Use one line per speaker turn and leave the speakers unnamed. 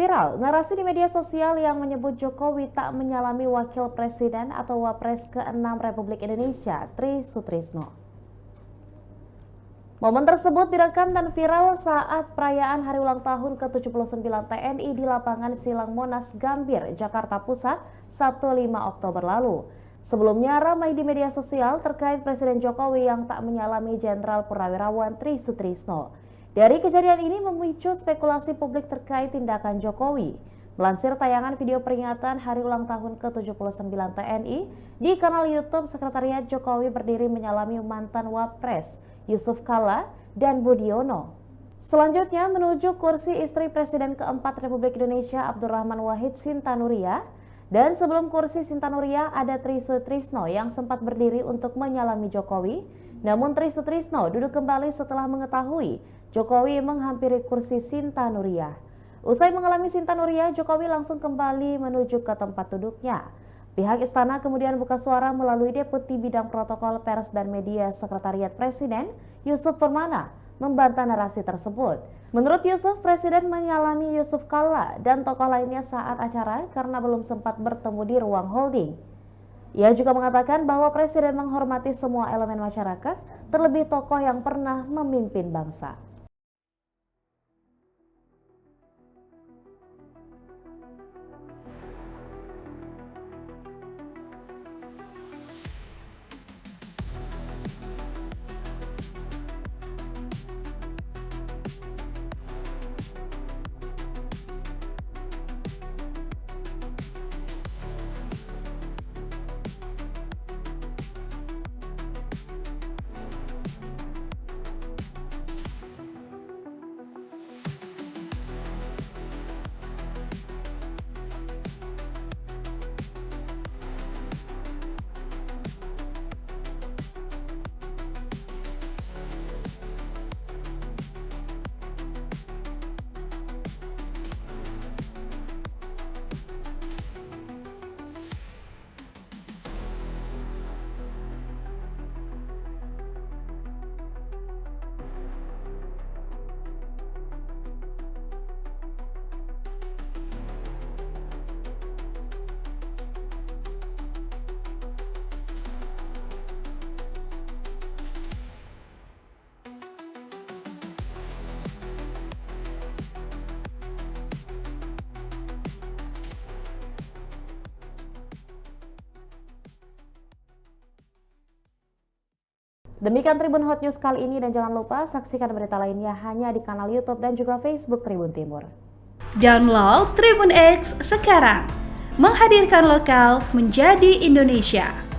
Viral, narasi di media sosial yang menyebut Jokowi tak menyalami Wakil Presiden atau Wapres ke-6 Republik Indonesia, Tri Sutrisno. Momen tersebut direkam dan viral saat perayaan hari ulang tahun ke-79 TNI di lapangan Silang Monas, Gambir, Jakarta Pusat, Sabtu 5 Oktober lalu. Sebelumnya ramai di media sosial terkait Presiden Jokowi yang tak menyalami Jenderal Purnawirawan Tri Sutrisno. Dari kejadian ini memicu spekulasi publik terkait tindakan Jokowi. Melansir tayangan video peringatan hari ulang tahun ke-79 TNI di kanal YouTube Sekretariat Jokowi berdiri menyalami mantan Wapres Yusuf Kalla dan Budiono. Selanjutnya menuju kursi istri Presiden keempat Republik Indonesia Abdurrahman Wahid Sinta-Nuria. Dan sebelum kursi Sinta-Nuria ada Tri Sutrisno yang sempat berdiri untuk menyalami Jokowi. Namun Tri Sutrisno duduk kembali setelah mengetahui Jokowi menghampiri kursi Sinta-Nuria. Usai mengalami Sinta-Nuria, Jokowi langsung kembali menuju ke tempat duduknya. Pihak istana kemudian buka suara melalui Deputi Bidang Protokol Pers dan Media Sekretariat Presiden, Yusuf Permana, membantah narasi tersebut. Menurut Yusuf, Presiden menyalami Yusuf Kalla dan tokoh lainnya saat acara karena belum sempat bertemu di ruang holding. Ia juga mengatakan bahwa Presiden menghormati semua elemen masyarakat, terlebih tokoh yang pernah memimpin bangsa. Demikian Tribun Hot News kali ini dan jangan lupa saksikan berita lainnya hanya di kanal YouTube dan juga Facebook Tribun Timur.
Download Tribun X sekarang, menghadirkan lokal menjadi Indonesia.